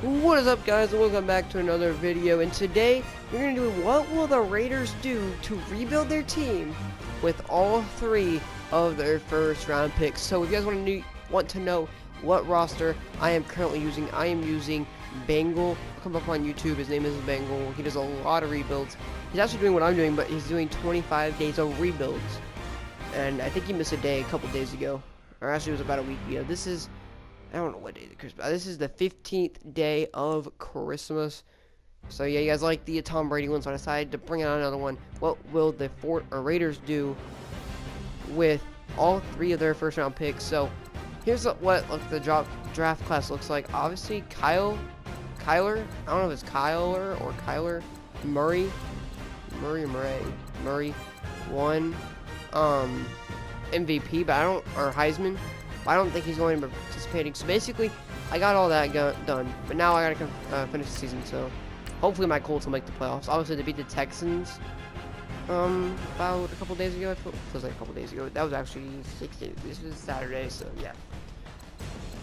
What is up, guys, and welcome back to another video. And today we're going to do what will the Raiders do to rebuild their team with all three of their first round picks. So if you guys want to know what roster I am currently using, I am using Bengal. Come up on YouTube, his name is Bengal. He does a lot of rebuilds. He's actually doing what I'm doing, but he's doing 25 days of rebuilds. And I think he missed a day a couple days ago, or actually it was about a week ago. This is, I don't know what day the Christmas. This is the 15th day of Christmas. So yeah, you guys like the Tom Brady one, so I decided to bring out another one. What will the Raiders do with all three of their first round picks? So here's what the draft class looks like. Obviously, Kyler. I don't know if it's Kyler or Kyler Murray. Murray won MVP, but or Heisman. I don't think he's going to be participating. So basically, I got all that done. But now I gotta finish the season. So hopefully my Colts will make the playoffs. Obviously, they beat the Texans about a couple days ago. It feels like a couple days ago. That was actually 6 days. This was Saturday, so yeah.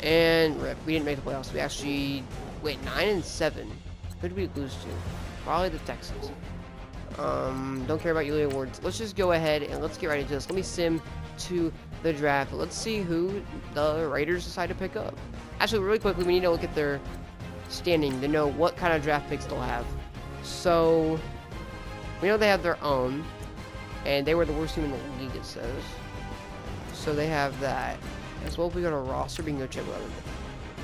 And we didn't make the playoffs. We actually went 9-7. Who did we lose to? Probably the Texans. Don't care about yearly awards. Let's just go ahead and let's get right into this. Let me sim to the draft. Let's see who the Raiders decide to pick up. Actually, really quickly, we need to look at their standing to know what kind of draft picks they'll have. So we know they have their own, and they were the worst team in the league, it says. So they have that. As well, if we go to roster, we can go check what other.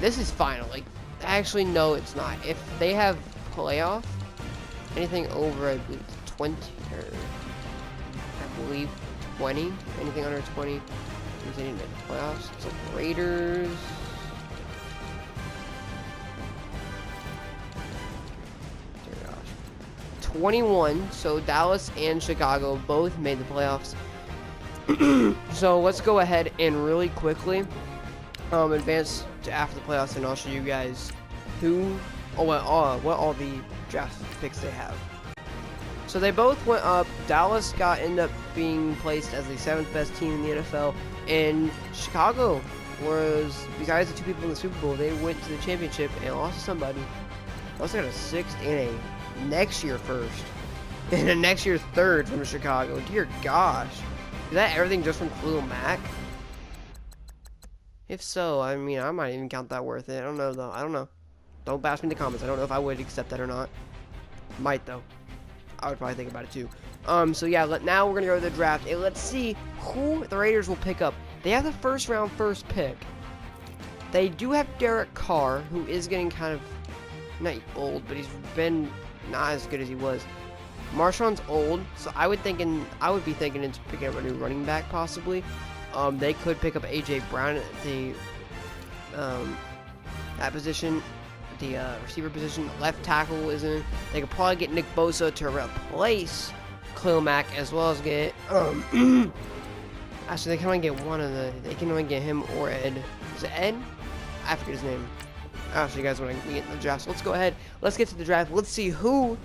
This is final. Like, actually, no, it's not. If they have playoff, anything over, I believe, 20, or I believe 20, anything under 20, they didn't make the playoffs. So Raiders. Dear gosh. 21. So Dallas and Chicago both made the playoffs. So let's go ahead and really quickly advance to after the playoffs, and I'll show you guys what all the draft picks they have. So they both went up. Dallas ended up being placed as the 7th best team in the NFL, and Chicago was, besides the two people in the Super Bowl, they went to the championship and lost to somebody. They also got a 6th and a next year 1st and a next year 3rd from Chicago. Dear gosh. Is that everything just from Khalil Mack? If so, I mean, I might even count that worth it. I don't know, though. I don't know. Don't bash me in the comments. I don't know if I would accept that or not. Might, though. I would probably think about it, too. So, yeah, now we're going to go to the draft. And let's see who the Raiders will pick up. They have the first round first pick. They do have Derek Carr, who is getting kind of, not old, but he's been not as good as he was. Marshawn's old, so I would be thinking into picking up a new running back possibly. They could pick up AJ Brown at the that position, the receiver position. Left tackle isn't. They could probably get Nick Bosa to replace Khalil Mack, as well as get actually they can only get one of the. They can only get him or Ed. Is it Ed? I forget his name. I'll show you guys when we get in the draft. So let's go ahead. Let's get to the draft. Let's see who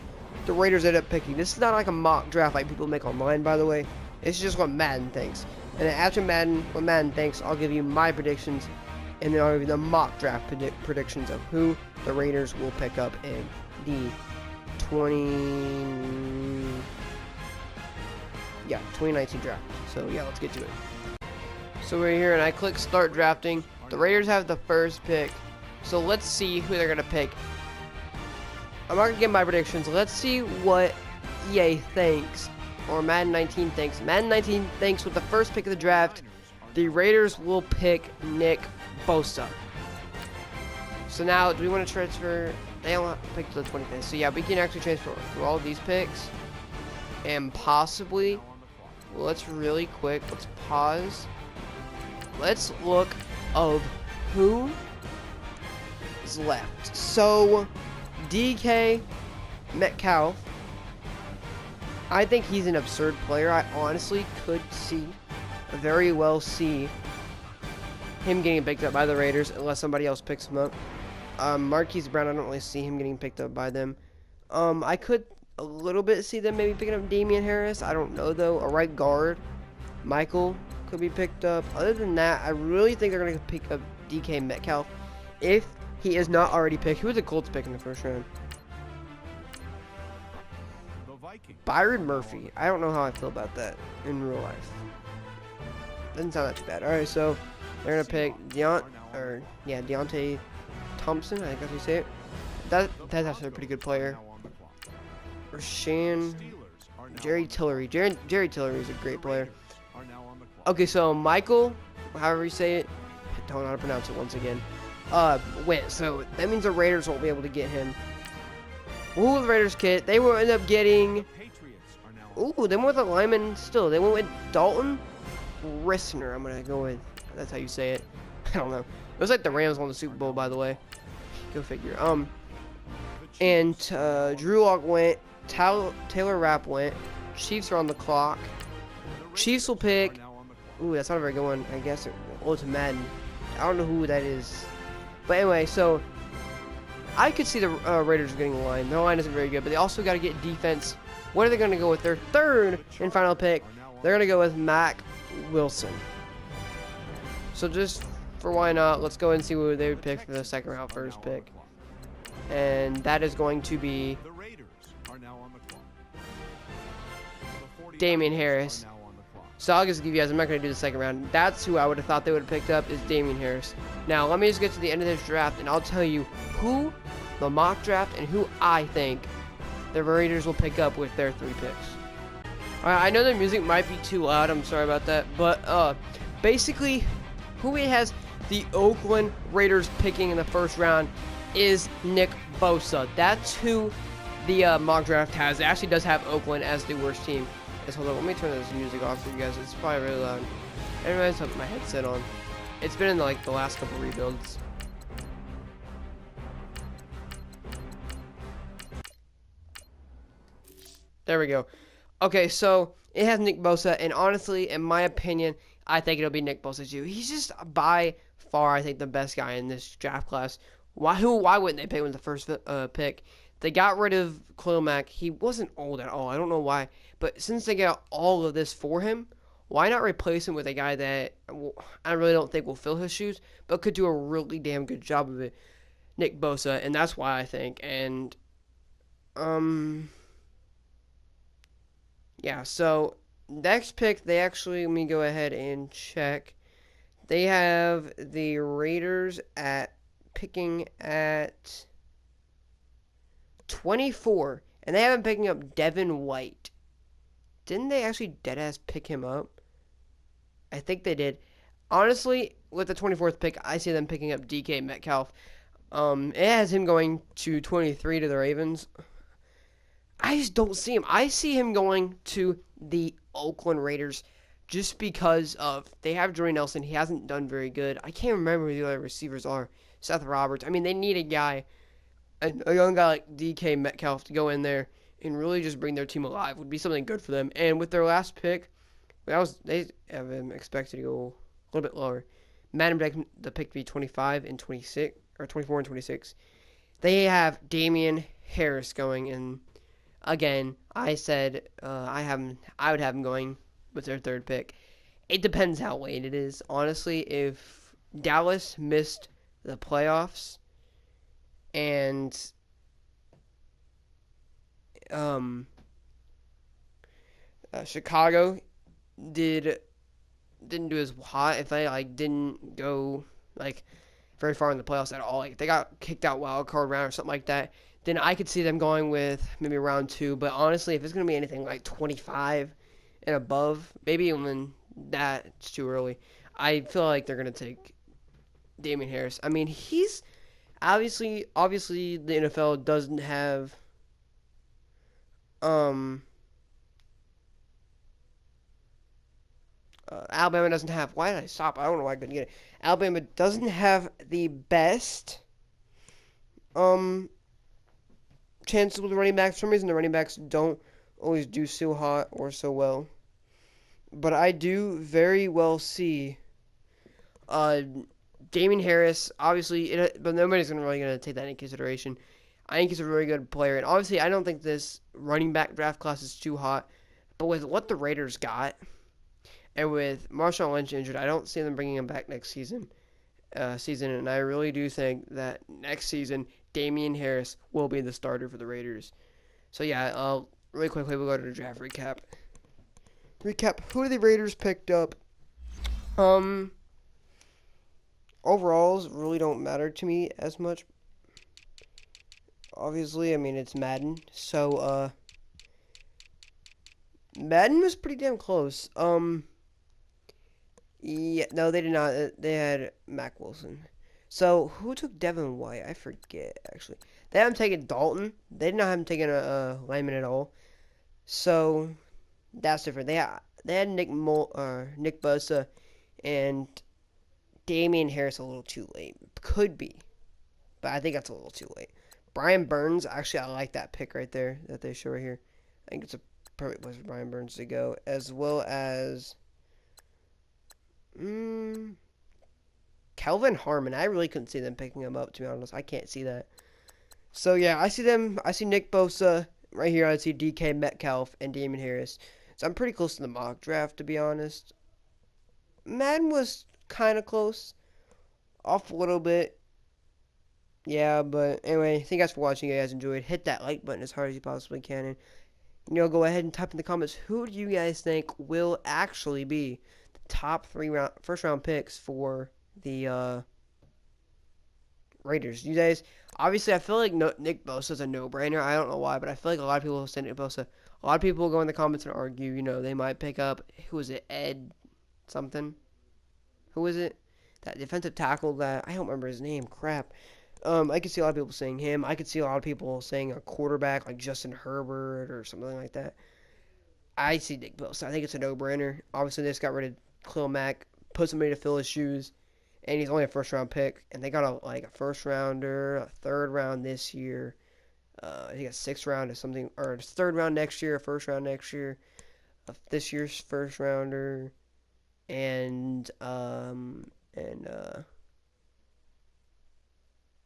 the Raiders end up picking. This is not like a mock draft like people make online, by the way. It's just what Madden thinks. And then after what Madden thinks, I'll give you my predictions, and then I'll give you the mock draft predictions of who the Raiders will pick up in the 2019 draft. So yeah, let's get to it. So we're here, and I click start drafting. The Raiders have the first pick. So let's see who they're gonna pick. I'm not going to give my predictions. Let's see what EA thinks, or Madden 19 thinks. Madden 19 thinks with the first pick of the draft, the Raiders will pick Nick Bosa. So now, do we want to transfer? They don't pick to the 25th. So yeah, we can actually transfer through all of these picks. And possibly, let's really quick, let's pause. Let's look of who is left. So DK Metcalf, I think he's an absurd player. I honestly could very well see him getting picked up by the Raiders unless somebody else picks him up. Marquise Brown, I don't really see him getting picked up by them. I could a little bit see them maybe picking up Damian Harris. I don't know, though. A right guard, Michael, could be picked up. Other than that, I really think they're going to pick up DK Metcalf if he is not already picked. Who was the Colts pick in the first round? Byron Murphy. I don't know how I feel about that in real life. Doesn't sound that too bad. All right, so they're gonna pick Deontay Thompson. I guess we say it. That's actually a pretty good player. Rashan Jerry Tillery. Jerry Tillery is a great player. Okay, so Michael, however you say it, I don't know how to pronounce it once again. Went. So that means the Raiders won't be able to get him. Ooh, the Raiders kit. They will end up getting. Ooh, they went with a lineman still. They went with Dalton Risner. I'm gonna go with. That's how you say it. I don't know. It was like the Rams won the Super Bowl, by the way. Go figure. And Drew Lock went. Taylor Rapp went. Chiefs are on the clock. Chiefs will pick. Ooh, that's not a very good one. I guess it's Madden. I don't know who that is. But anyway, so I could see the Raiders getting a line. Their line isn't very good, but they also got to get defense. What are they going to go with their third and final pick? They're going to go with Mac Wilson. So just for why not, let's go and see who they would pick for the second round first pick. And that is going to be Damian Harris. So I'll just give you guys, I'm not going to do the second round. That's who I would have thought they would have picked up, is Damian Harris. Now, let me just get to the end of this draft, and I'll tell you who the mock draft and who I think the Raiders will pick up with their 3 picks. Alright, I know the music might be too loud, I'm sorry about that. But, basically, who he has the Oakland Raiders picking in the first round is Nick Bosa. That's who the mock draft has. It actually does have Oakland as the worst team. Hold on, let me turn this music off for you guys. It's probably really loud. Anyways, I put my headset on. It's been in like the last couple rebuilds. There we go. Okay, so it has Nick Bosa, and honestly, in my opinion, I think it'll be Nick Bosa too. He's just by far, I think, the best guy in this draft class. Why wouldn't they pick him with the first pick? They got rid of Khalil Mack. He wasn't old at all. I don't know why. But since they got all of this for him, why not replace him with a guy that I really don't think will fill his shoes, but could do a really damn good job of it? Nick Bosa. And that's why I think. And, yeah, so next pick, they actually, let me go ahead and check. They have the Raiders picking at 24, and they haven't picking up Devin White. Didn't they actually deadass pick him up? I think they did. Honestly, with the 24th pick, I see them picking up DK Metcalf. It has him going to 23 to the Ravens. I just don't see him. I see him going to the Oakland Raiders just because of they have Jordy Nelson. He hasn't done very good. I can't remember who the other receivers are. Seth Roberts. I mean, they need a guy, a young guy like DK Metcalf to go in there and really just bring their team alive. Would be something good for them. And with their last pick, they have him expected to go a little bit lower. Madden the pick to be 25 and 26, or 24 and 26. They have Damian Harris going, and again, I said I would have him going with their third pick. It depends how late it is. Honestly, if Dallas missed the playoffs and Chicago didn't do as hot, if they didn't go very far in the playoffs at all, like they got kicked out wild card round or something like that, then I could see them going with maybe round 2. But honestly, if it's gonna be anything like 25 and above, maybe even that, it's too early. I feel like they're gonna take Damian Harris. I mean, he's obviously the NFL doesn't have Alabama doesn't have. Why did I stop? I don't know why I couldn't get it. Alabama doesn't have the best chances with the running backs. For some reason, the running backs don't always do so hot or so well. But I do very well see Damian Harris. Obviously, but nobody's really going to take that into consideration. I think he's a really good player. And obviously, I don't think this running back draft class is too hot. But with what the Raiders got, and with Marshawn Lynch injured, I don't see them bringing him back next season. season, and I really do think that next season Damian Harris will be the starter for the Raiders. So yeah, really quickly we'll go to the draft recap. Who the Raiders picked up. Um, Overalls really don't matter to me as much. Obviously, I mean it's Madden, so Madden was pretty damn close. Yeah, no, they did not. They had Mac Wilson. So who took Devin White? I forget actually. They haven't taken Dalton. They did not have him taken a lineman at all. So that's different. They had Nick Bosa and Damian Harris a little too late. Could be, but I think that's a little too late. Brian Burns, actually, I like that pick right there that they show right here. I think it's a perfect place for Brian Burns to go, as well as Kelvin Harmon. I really couldn't see them picking him up, to be honest. I can't see that. So yeah, I see them. I see Nick Bosa right here. I see DK Metcalf and Damian Harris. So I'm pretty close to the mock draft, to be honest. Madden was kind of close, off a little bit. Yeah, but anyway, thank you guys for watching. You guys enjoyed. Hit that like button as hard as you possibly can. And go ahead and type in the comments, who do you guys think will actually be the top first round picks for the Raiders? You guys, obviously, I feel like Nick Bosa is a no-brainer. I don't know why, but I feel like a lot of people will say Nick Bosa. A lot of people will go in the comments and argue. They might pick up, who is it, Ed something? Who is it? That defensive tackle that, I don't remember his name. Crap. I could see a lot of people saying him. I could see a lot of people saying a quarterback like Justin Herbert or something like that. I see Nick Bosa. I think it's a no-brainer. Obviously, they just got rid of Khalil Mack, put somebody to fill his shoes, and he's only a first-round pick. And they got a first-rounder, a third-round this year. I think a sixth-round or something, or a third-round next year, a first-round next year, this year's first-rounder, and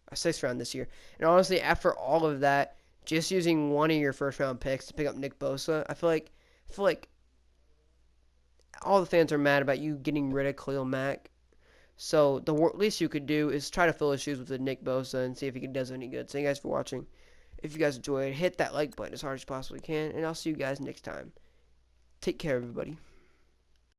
a sixth round this year. And honestly, after all of that, just using one of your first round picks to pick up Nick Bosa, I feel like all the fans are mad about you getting rid of Khalil Mack. So the least you could do is try to fill his shoes with the Nick Bosa and see if he does any good. Thank you guys for watching. If you guys enjoyed, hit that like button as hard as you possibly can, and I'll see you guys next time. Take care, everybody.